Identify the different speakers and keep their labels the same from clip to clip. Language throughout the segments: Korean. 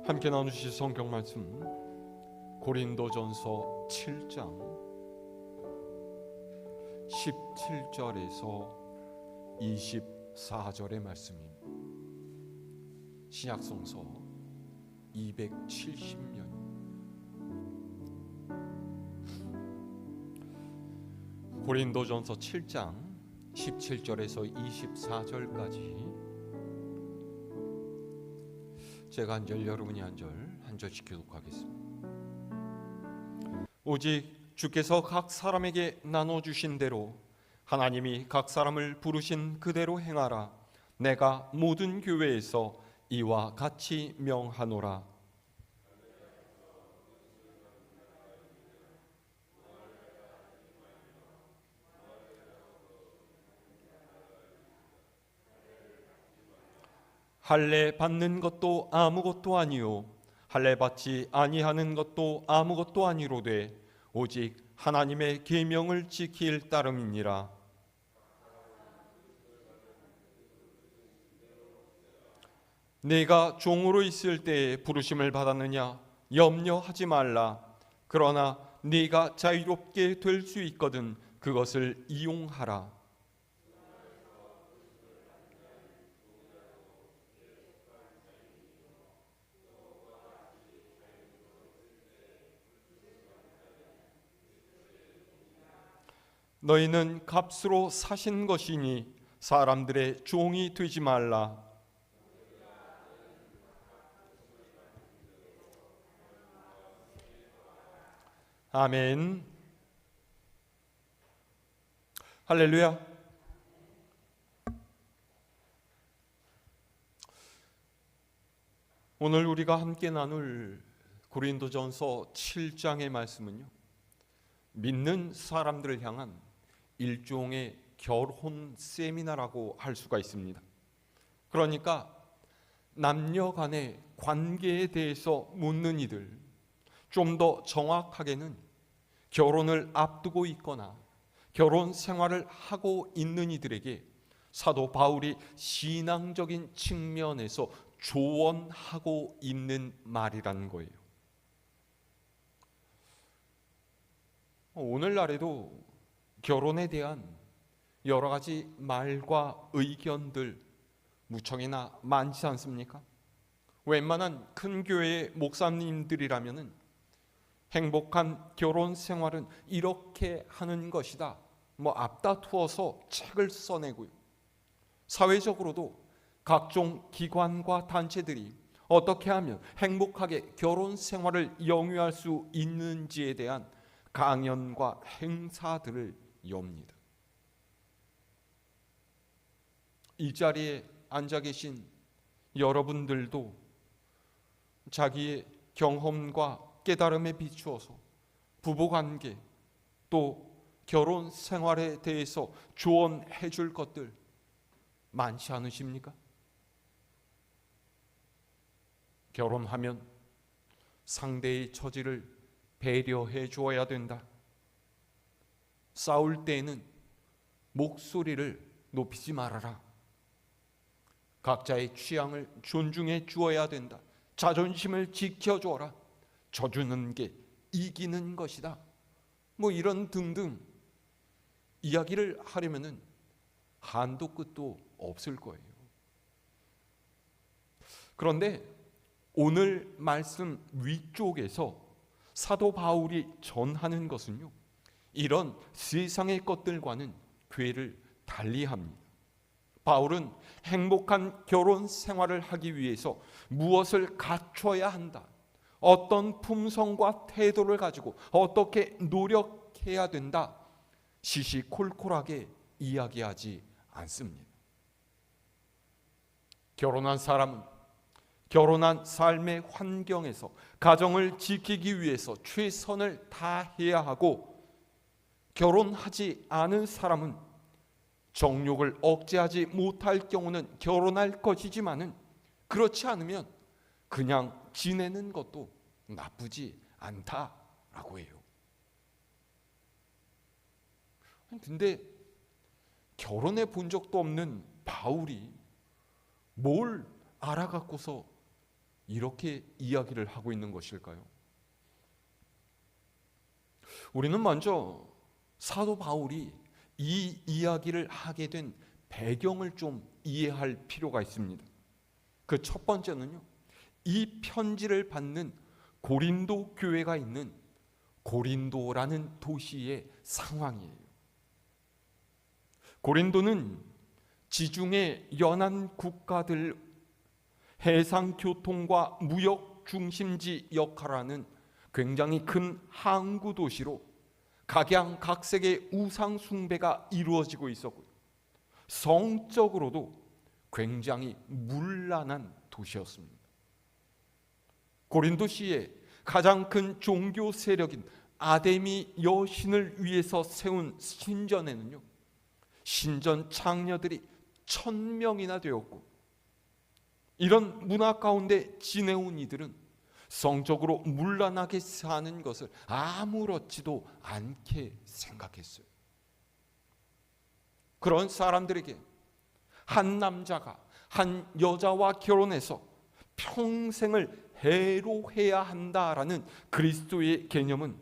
Speaker 1: 함께 나누실 성경 말씀 고린도전서 7장 17절에서 24절의 말씀입니다. 신약성서 270년 고린도전서 7장 17절에서 24절까지 제가 한 절, 여러분이 한 절씩 교독하겠습니다. 오직 주께서 각 사람에게 나눠주신 대로 하나님이 각 사람을 부르신 그대로 행하라. 내가 모든 교회에서 이와 같이 명하노라. 할례 받는 것도 아무것도 아니요 할례 받지 아니하는 것도 아무것도 아니로되 오직 하나님의 계명을 지킬 따름이니라. 내가 종으로 있을 때에 부르심을 받았느냐 염려하지 말라. 그러나 네가 자유롭게 될 수 있거든 그것을 이용하라. 너희는 값으로 사신 것이니 사람들의 종이 되지 말라. 아멘. 할렐루야. 오늘 우리가 함께 나눌 고린도전서 7장의 말씀은요, 믿는 사람들을 향한 일종의 결혼 세미나라고 할 수가 있습니다. 그러니까 남녀 간의 관계에 대해서 묻는 이들, 좀 더 정확하게는 결혼을 앞두고 있거나 결혼 생활을 하고 있는 이들에게 사도 바울이 신앙적인 측면에서 조언하고 있는 말이라는 거예요. 오늘날에도 결혼에 대한 여러 가지 말과 의견들 무척이나 많지 않습니까? 웬만한 큰 교회의 목사님들이라면은 행복한 결혼 생활은 이렇게 하는 것이다, 앞다투어서 책을 써내고요. 사회적으로도 각종 기관과 단체들이 어떻게 하면 행복하게 결혼 생활을 영위할 수 있는지에 대한 강연과 행사들을 엽니다. 이 자리에 앉아 계신 여러분들도 자기의 경험과 깨달음에 비추어서 부부관계 또 결혼 생활에 대해서 조언해 줄 것들 많지 않으십니까? 결혼하면 상대의 처지를 배려해 주어야 된다. 싸울 때에는 목소리를 높이지 말아라. 각자의 취향을 존중해 주어야 된다. 자존심을 지켜주어라. 져주는 게 이기는 것이다. 이런 등등 이야기를 하려면은 한도 끝도 없을 거예요. 그런데 오늘 말씀 위쪽에서 사도 바울이 전하는 것은요, 이런 세상의 것들과는 궤를 달리합니다. 바울은 행복한 결혼 생활을 하기 위해서 무엇을 갖춰야 한다, 어떤 품성과 태도를 가지고 어떻게 노력해야 된다, 시시콜콜하게 이야기하지 않습니다. 결혼한 사람은 결혼한 삶의 환경에서 가정을 지키기 위해서 최선을 다해야 하고, 결혼하지 않은 사람은 정욕을 억제하지 못할 경우는 결혼할 것이지만은 그렇지 않으면 그냥 지내는 것도 나쁘지 않다라고 해요. 근데 결혼해 본 적도 없는 바울이 뭘 알아갖고서 이렇게 이야기를 하고 있는 것일까요? 우리는 먼저 사도 바울이 이 이야기를 하게 된 배경을 좀 이해할 필요가 있습니다. 그 첫 번째는요, 이 편지를 받는 고린도 교회가 있는 고린도라는 도시의 상황이에요. 고린도는 지중해 연안 국가들 해상 교통과 무역 중심지 역할하는 굉장히 큰 항구 도시로 각양각색의 우상 숭배가 이루어지고 있었고요. 성적으로도 굉장히 문란한 도시였습니다. 고린도시의 가장 큰 종교 세력인 아데미 여신을 위해서 세운 신전에는요, 신전 창녀들이 1000명이나 되었고, 이런 문화 가운데 지내온 이들은 성적으로 문란하게 사는 것을 아무렇지도 않게 생각했어요. 그런 사람들에게 한 남자가 한 여자와 결혼해서 평생을 해로해야 한다라는 그리스도의 개념은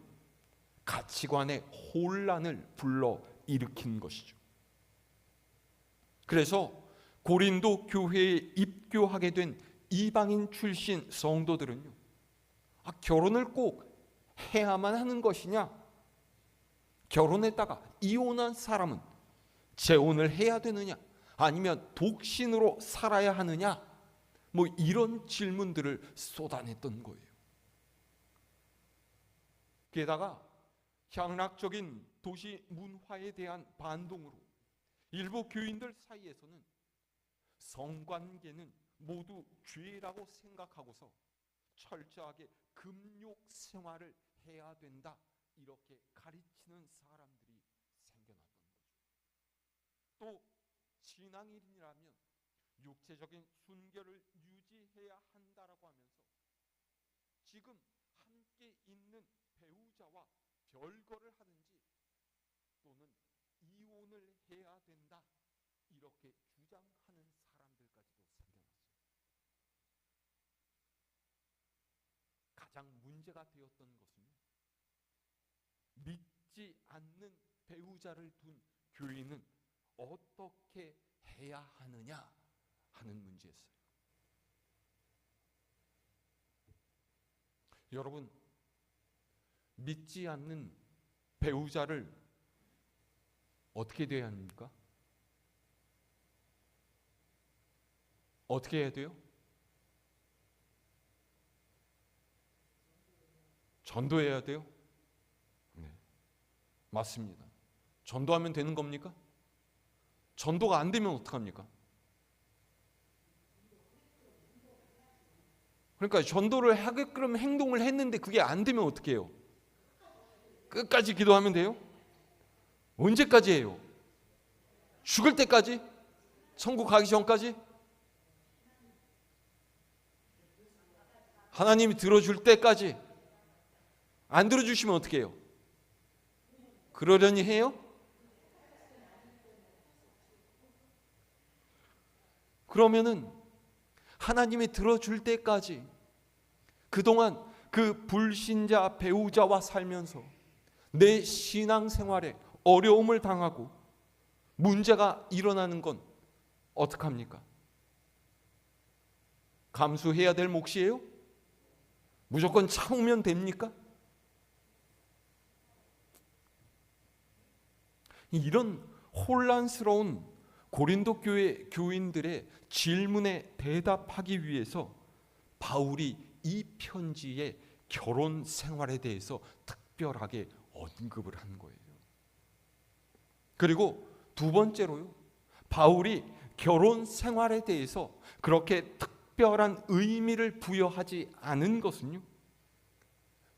Speaker 1: 가치관의 혼란을 불러일으킨 것이죠. 그래서 고린도 교회에 입교하게 된 이방인 출신 성도들은요, 결혼을 꼭 해야만 하는 것이냐? 결혼했다가 이혼한 사람은 재혼을 해야 되느냐? 아니면 독신으로 살아야 하느냐? 이런 질문들을 쏟아냈던 거예요. 게다가 향락적인 도시 문화에 대한 반동으로 일부 교인들 사이에서는 성관계는 모두 죄라고 생각하고서 철저하게 금욕 생활을 해야 된다, 이렇게 가르치는 사람들이 생겨났던 거죠. 또 신앙인이라면 육체적인 순결을 유지해야 한다라고 하면서 지금 함께 있는 배우자와 별거를 하든지 또는 이혼을 해야 된다, 이렇게 주장하는 사람들까지도 생겨났어요. 가장 문제가 되었던 것은요, 믿지 않는 배우자를 둔 교인은 어떻게 해야 하느냐 하는 문제였어요. 여러분, 믿지 않는 배우자를 어떻게 돼야 합니까? 어떻게 해야 돼요? 전도해야 돼요? 네, 맞습니다. 전도하면 되는 겁니까? 전도가 안 되면 어떡합니까? 그러니까 전도를 하게끔 행동을 했는데 그게 안 되면 어떻게 해요? 끝까지 기도하면 돼요? 언제까지 해요? 죽을 때까지? 천국 가기 전까지? 하나님이 들어줄 때까지? 안 들어주시면 어떻게 해요? 그러려니 해요? 그러면은 하나님이 들어줄 때까지 그동안 그 불신자 배우자와 살면서 내 신앙생활에 어려움을 당하고 문제가 일어나는 건 어떡합니까? 감수해야 될 몫이에요? 무조건 참으면 됩니까? 이런 혼란스러운 고린도 교회 교인들의 질문에 대답하기 위해서 바울이 이 편지의 결혼 생활에 대해서 특별하게 언급을 한 거예요. 그리고 두 번째로요, 바울이 결혼 생활에 대해서 그렇게 특별한 의미를 부여하지 않은 것은요,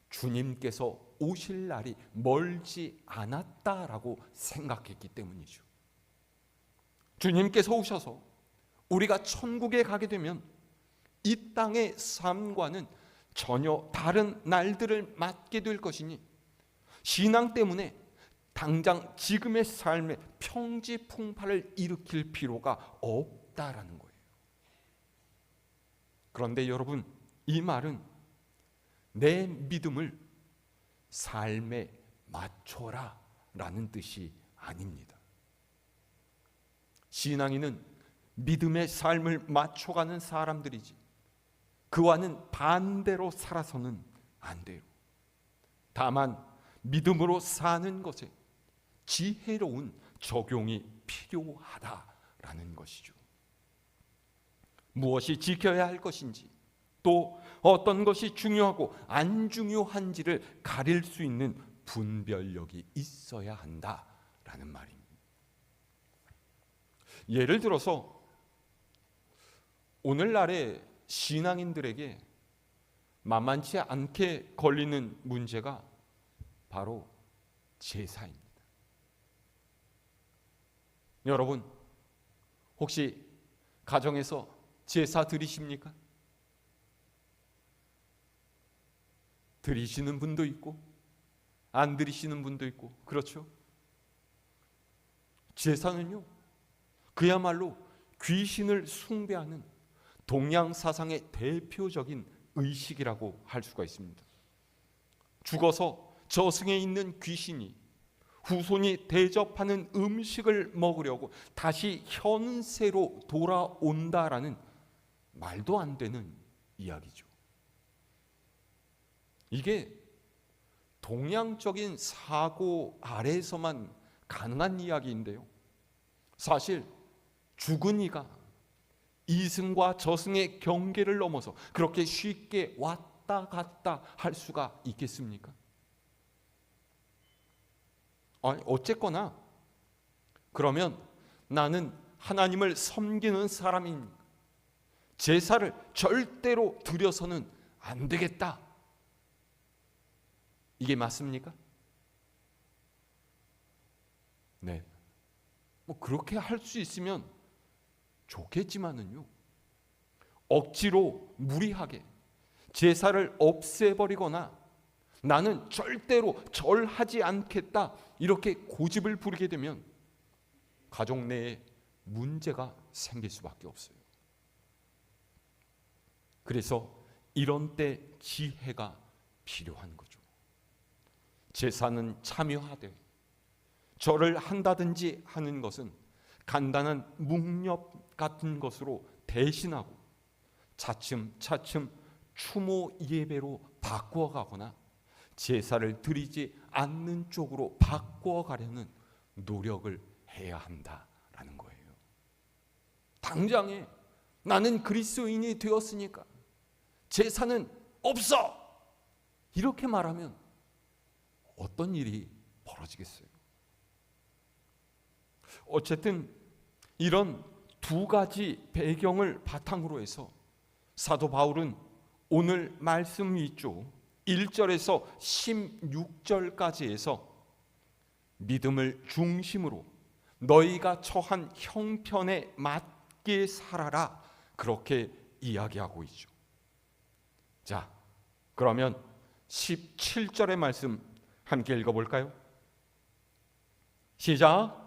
Speaker 1: 주님께서 오실 날이 멀지 않았다라고 생각했기 때문이죠. 주님께서 오셔서 우리가 천국에 가게 되면 이 땅의 삶과는 전혀 다른 날들을 맞게 될 것이니 신앙 때문에 당장 지금의 삶에 평지풍파를 일으킬 필요가 없다라는 거예요. 그런데 여러분, 이 말은 내 믿음을 삶에 맞춰라 라는 뜻이 아닙니다. 신앙인은 믿음의 삶을 맞춰가는 사람들이지 그와는 반대로 살아서는 안 돼요. 다만 믿음으로 사는 것에 지혜로운 적용이 필요하다라는 것이죠. 무엇이 지켜야 할 것인지 또 어떤 것이 중요하고 안 중요한지를 가릴 수 있는 분별력이 있어야 한다라는 말입니다. 예를 들어서 오늘날의 신앙인들에게 만만치 않게 걸리는 문제가 바로 제사입니다. 여러분, 혹시 가정에서 제사 드리십니까? 드리시는 분도 있고 안 드리시는 분도 있고 그렇죠? 제사는요, 그야말로 귀신을 숭배하는 동양 사상의 대표적인 의식이라고 할 수가 있습니다. 죽어서 저승에 있는 귀신이 후손이 대접하는 음식을 먹으려고 다시 현세로 돌아온다라는 말도 안 되는 이야기죠. 이게 동양적인 사고 아래에서만 가능한 이야기인데요, 사실 죽은 이가 이승과 저승의 경계를 넘어서 그렇게 쉽게 왔다 갔다 할 수가 있겠습니까? 어쨌거나 그러면 나는 하나님을 섬기는 사람입니다. 제사를 절대로 드려서는 안 되겠다. 이게 맞습니까? 네. 그렇게 할 수 있으면 좋겠지만은요, 억지로 무리하게 제사를 없애버리거나 나는 절대로 절하지 않겠다 이렇게 고집을 부리게 되면 가족 내에 문제가 생길 수밖에 없어요. 그래서 이런 때 지혜가 필요한 거죠. 제사는 참여하되 절을 한다든지 하는 것은 간단한 묵렵 같은 것으로 대신하고 차츰차츰 추모 예배로 바꾸어가거나 제사를 드리지 않는 쪽으로 바꾸어가려는 노력을 해야 한다라는 거예요. 당장에 나는 그리스도인이 되었으니까 제사는 없어! 이렇게 말하면 어떤 일이 벌어지겠어요? 어쨌든 이런 두 가지 배경을 바탕으로 해서 사도 바울은 오늘 말씀 위쪽 1절에서 16절까지 해서 믿음을 중심으로 너희가 처한 형편에 맞게 살아라 그렇게 이야기하고 있죠. 자, 그러면 17절의 말씀 함께 읽어볼까요? 시작.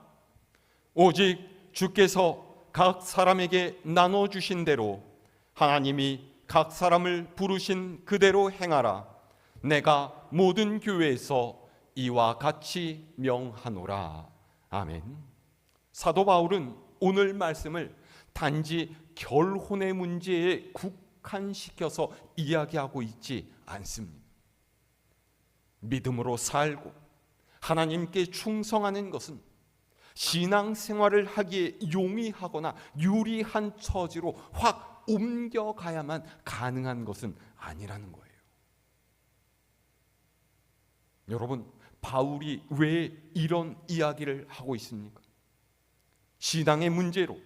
Speaker 1: 오직 주께서 각 사람에게 나눠주신 대로 하나님이 각 사람을 부르신 그대로 행하라. 내가 모든 교회에서 이와 같이 명하노라. 아멘. 사도 바울은 오늘 말씀을 단지 결혼의 문제에 국한시켜서 이야기하고 있지 않습니다. 믿음으로 살고 하나님께 충성하는 것은 신앙생활을 하기에 용이하거나 유리한 처지로 확 옮겨가야만 가능한 것은 아니라는 거예요. 여러분, 바울이 왜 이런 이야기를 하고 있습니까? 신앙의 문제로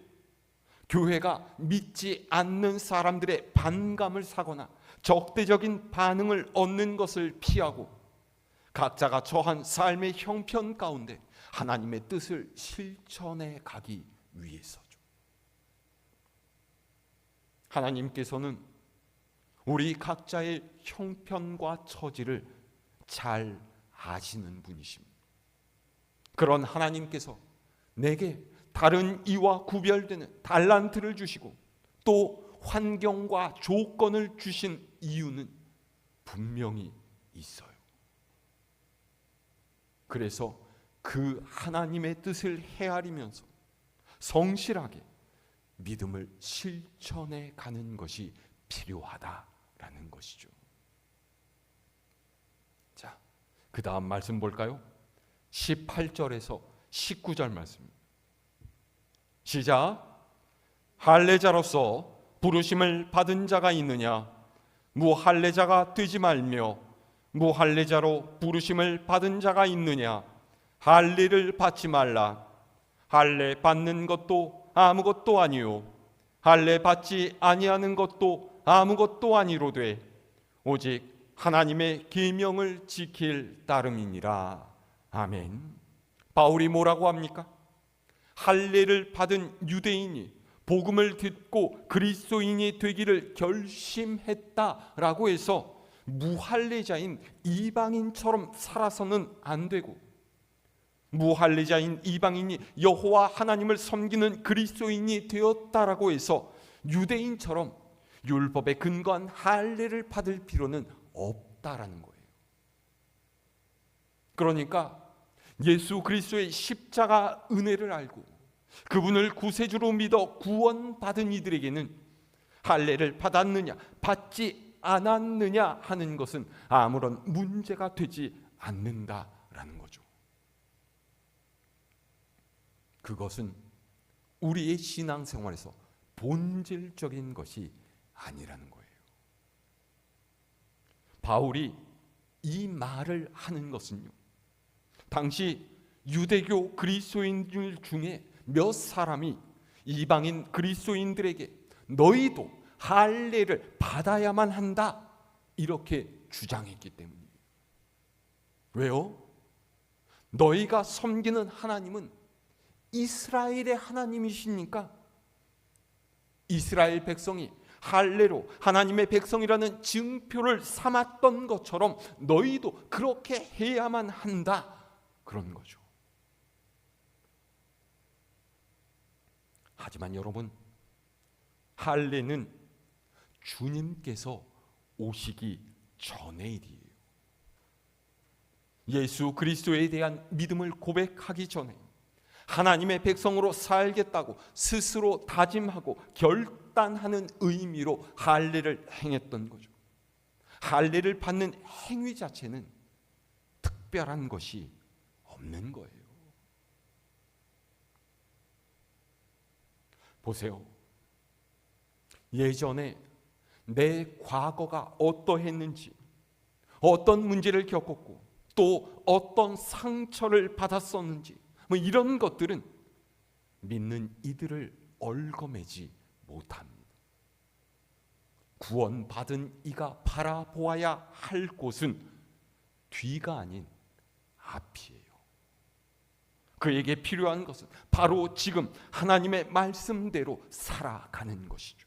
Speaker 1: 교회가 믿지 않는 사람들의 반감을 사거나 적대적인 반응을 얻는 것을 피하고 각자가 처한 삶의 형편 가운데 하나님의 뜻을 실천해 가기 위해서죠. 하나님께서는 우리 각자의 형편과 처지를 잘 아시는 분이십니다. 그런 하나님께서 내게 다른 이와 구별되는 달란트를 주시고 또 환경과 조건을 주신 이유는 분명히 있어요. 그래서 그 하나님의 뜻을 헤아리면서 성실하게 믿음을 실천해 가는 것이 필요하다라는 것이죠. 자, 그 다음 말씀 볼까요? 18절에서 19절 말씀. 시작. 할례자로서 부르심을 받은 자가 있느냐? 무할례자가 되지 말며 무할례자로 부르심을 받은 자가 있느냐? 할례를 받지 말라. 할례 받는 것도 아무것도 아니요 할례 받지 아니하는 것도 아무것도 아니로되 오직 하나님의 계명을 지킬 따름이니라. 아멘. 바울이 뭐라고 합니까? 할례를 받은 유대인이 복음을 듣고 그리스도인이 되기를 결심했다라고 해서 무할례자인 이방인처럼 살아서는 안 되고, 무할례자인 이방인이 여호와 하나님을 섬기는 그리스도인이 되었다라고 해서 유대인처럼 율법에 근거한 할례를 받을 필요는 없다라는 거예요. 그러니까 예수 그리스도의 십자가 은혜를 알고 그분을 구세주로 믿어 구원받은 이들에게는 할례를 받았느냐 받지 않았느냐 하는 것은 아무런 문제가 되지 않는다라는 거죠. 그것은 우리의 신앙생활에서 본질적인 것이 아니라는 거예요. 바울이 이 말을 하는 것은요, 당시 유대교 그리스도인들 중에 몇 사람이 이방인 그리스도인들에게 너희도 할례를 받아야만 한다 이렇게 주장했기 때문이에요. 왜요? 너희가 섬기는 하나님은 이스라엘의 하나님이시니까 이스라엘 백성이 할례로 하나님의 백성이라는 증표를 삼았던 것처럼 너희도 그렇게 해야만 한다, 그런 거죠. 하지만 여러분, 할례는 주님께서 오시기 전의 일이에요. 예수 그리스도에 대한 믿음을 고백하기 전에 하나님의 백성으로 살겠다고 스스로 다짐하고 결단하는 의미로 할례를 행했던 거죠. 할례를 받는 행위 자체는 특별한 것이 없는 거예요. 보세요. 예전에 내 과거가 어떠했는지, 어떤 문제를 겪었고 또 어떤 상처를 받았었는지, 이런 것들은 믿는 이들을 얼거매지 못합니다. 구원받은 이가 바라보아야 할 곳은 뒤가 아닌 앞이에요. 그에게 필요한 것은 바로 지금 하나님의 말씀대로 살아가는 것이죠.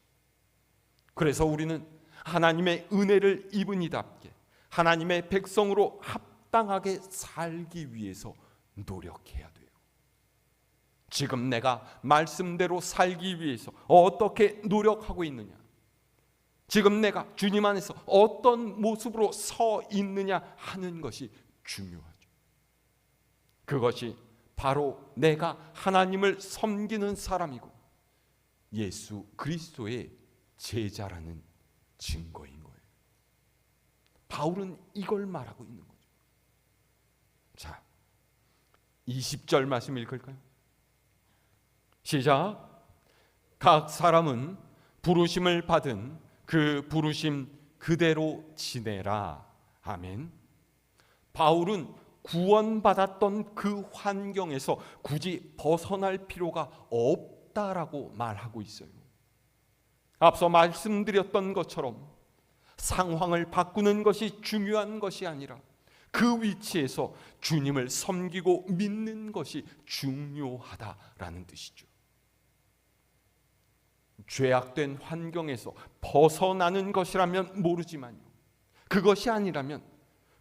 Speaker 1: 그래서 우리는 하나님의 은혜를 입은 이답게 하나님의 백성으로 합당하게 살기 위해서 노력해야 돼요. 지금 내가 말씀대로 살기 위해서 어떻게 노력하고 있느냐, 지금 내가 주님 안에서 어떤 모습으로 서 있느냐 하는 것이 중요하죠. 그것이 바로 내가 하나님을 섬기는 사람이고 예수 그리스도의 제자라는 증거인 거예요. 바울은 이걸 말하고 있는 거죠. 자, 20절 말씀 읽을까요? 시작. 각 사람은 부르심을 받은 그 부르심 그대로 지내라. 아멘. 바울은 구원받았던 그 환경에서 굳이 벗어날 필요가 없다라고 말하고 있어요. 앞서 말씀드렸던 것처럼 상황을 바꾸는 것이 중요한 것이 아니라 그 위치에서 주님을 섬기고 믿는 것이 중요하다라는 뜻이죠. 죄악된 환경에서 벗어나는 것이라면 모르지만요, 그것이 아니라면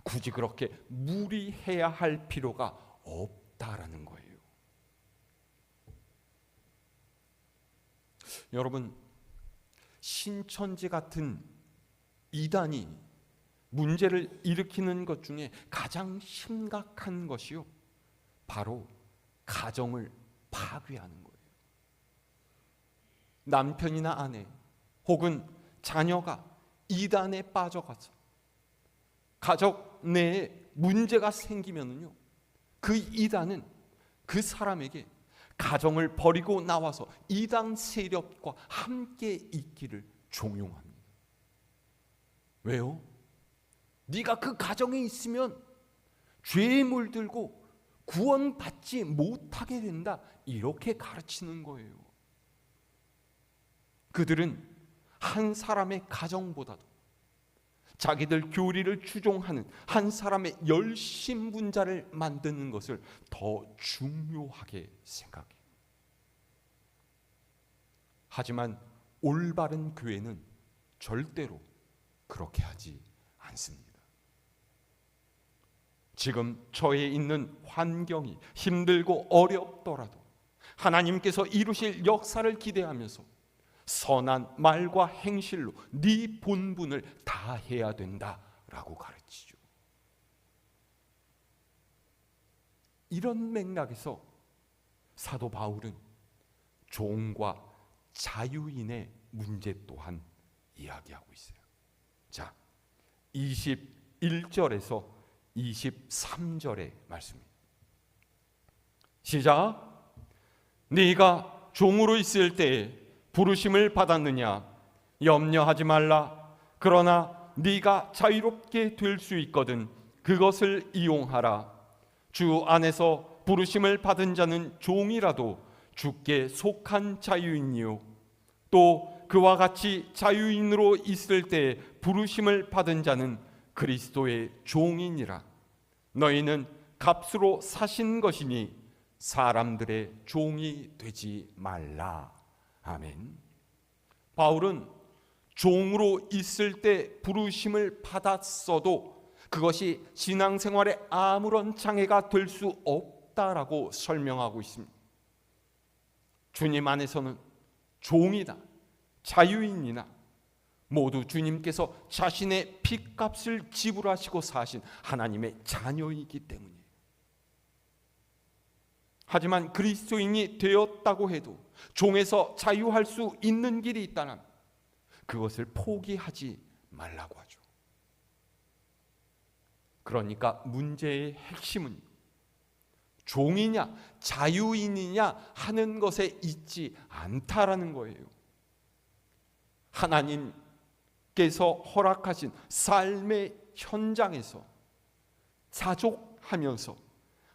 Speaker 1: 굳이 그렇게 무리해야 할 필요가 없다라는 거예요. 여러분, 신천지 같은 이단이 문제를 일으키는 것 중에 가장 심각한 것이요, 바로 가정을 파괴하는 거예요. 남편이나 아내 혹은 자녀가 이단에 빠져가서 가족 내에 문제가 생기면요, 그 이단은 그 사람에게 가정을 버리고 나와서 이단 세력과 함께 있기를 종용합니다. 왜요? 네가 그 가정에 있으면 죄에 물들고 구원받지 못하게 된다, 이렇게 가르치는 거예요. 그들은 한 사람의 가정보다도 자기들 교리를 추종하는 한 사람의 열심분자를 만드는 것을 더 중요하게 생각해요. 하지만 올바른 교회는 절대로 그렇게 하지 않습니다. 지금 저에 있는 환경이 힘들고 어렵더라도 하나님께서 이루실 역사를 기대하면서 선한 말과 행실로 네 본분을 다해야 된다라고 가르치죠. 이런 맥락에서 사도 바울은 종과 자유인의 문제 또한 이야기하고 있어요. 자, 21절에서 23절의 말씀입니다. 시작. 네가 종으로 있을 때에 부르심을 받았느냐? 염려하지 말라. 그러나 네가 자유롭게 될 수 있거든 그것을 이용하라. 주 안에서 부르심을 받은 자는 종이라도 주께 속한 자유인이요, 또 그와 같이 자유인으로 있을 때 부르심을 받은 자는 그리스도의 종이니라. 너희는 값으로 사신 것이니 사람들의 종이 되지 말라. 아멘. 바울은 종으로 있을 때 부르심을 받았어도 그것이 신앙생활에 아무런 장애가 될 수 없다라고 설명하고 있습니다. 주님 안에서는 종이다, 자유인이나 모두 주님께서 자신의 핏값을 지불하시고 사신 하나님의 자녀이기 때문이에요. 하지만 그리스도인이 되었다고 해도 종에서 자유할 수 있는 길이 있다면 그것을 포기하지 말라고 하죠. 그러니까 문제의 핵심은 종이냐 자유인이냐 하는 것에 있지 않다라는 거예요. 하나님께서 허락하신 삶의 현장에서 자족하면서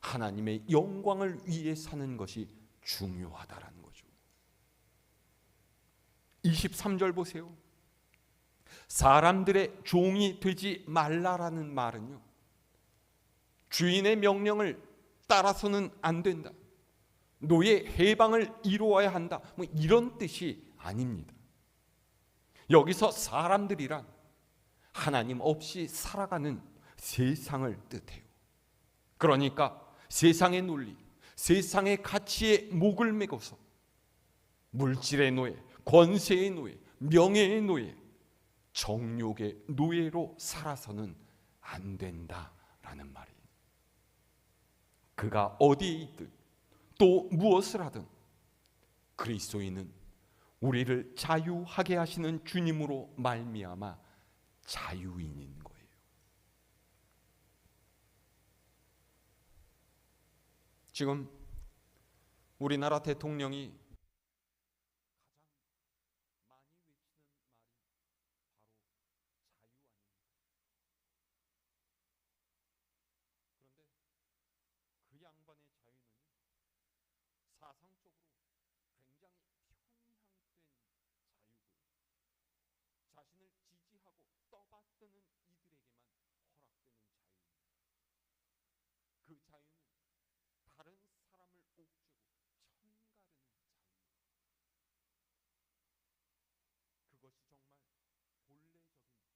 Speaker 1: 하나님의 영광을 위해 사는 것이 중요하다라는 거죠. 23절 보세요. 사람들의 종이 되지 말라라는 말은요, 주인의 명령을 따라서는 안 된다, 노예 해방을 이루어야 한다, 뭐 이런 뜻이 아닙니다. 여기서 사람들이란 하나님 없이 살아가는 세상을 뜻해요. 그러니까 세상의 논리, 세상의 가치에 목을 매고서 물질의 노예, 권세의 노예, 명예의 노예, 정욕의 노예로 살아서는 안 된다라는 말이에요. 그가 어디에 있든 또 무엇을 하든 그리스도인은 우리를 자유하게 하시는 주님으로 말미암아 자유인인 거예요. 지금 우리나라 대통령이 가장 많이 외치는 말이 바로 자유 아닙니까? 그런데 그 양반의 자유는요, 사상적으로 굉장히 편향된 자유고요, 자신을 지지하고 떠받드는 이들에게만 허락되는 자유입니다. 그 자유는 다른 사람을 옥죄고 천가르는 자유입니다. 그것이 정말 본래적인 자유의 의미겠습니다.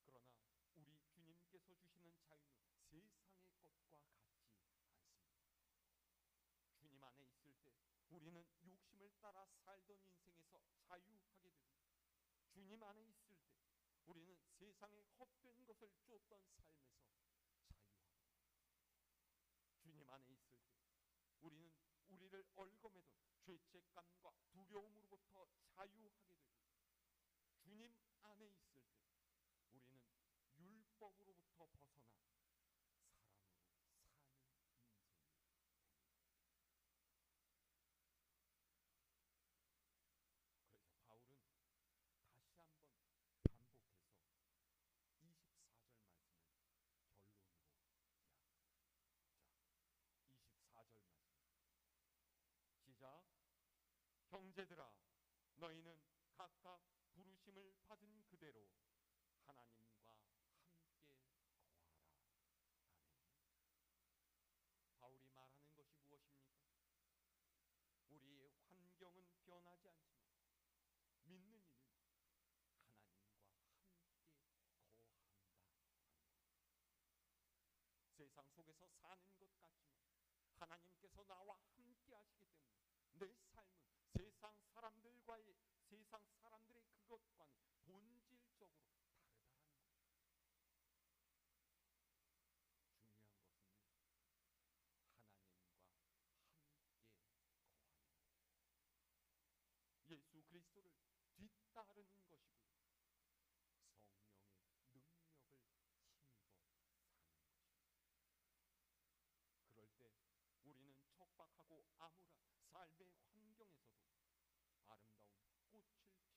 Speaker 1: 그러나 우리 주님께서 주시는 자유는 세상의 것과 같지 않습니다. 주님 안에 있을 때 우리는 욕심을 따라 살던 인생에서 자유하게 되고, 주님 안에 있을 때 우리는 세상에 헛된 것을 쫓던 삶에서 자유하게 됩니다. 주님 안에 있을 때 우리는 우리를 얽어매던 죄책감과 두려움으로부터 자유하게 되고, 주님 안에 있을 때 우리는 율법으로부터 벗어나 사랑으로 사는 인생이 됩니다. 그래서 바울은 다시 한번 반복해서 24절 말씀을 결론으로 이야기합니다. 자, 24절 말씀 시작. 형제들아, 너희는 각각 부르심을 받은 그대로 하나님과 함께 거하라. 아멘. 바울이 말하는 것이 무엇입니까? 우리의 환경은 변하지 않지만 믿는 이는 하나님과 함께 거한다 하는 것. 세상 속에서 사는 것 같지만 하나님께서 나와 함께 하시기 때문에 내 삶은 세상 사람들의 그것과는 본질적으로 다르다라는 것입니다. 중요한 것은요, 하나님과 함께 거하는 것, 예수 그리스도를 뒤따르는 것이고요, 성령의 능력을 힘입어 사는 것입니다. 그럴 때 우리는 척박하고 암울한 삶의 환경에서도 아름다운 꽃을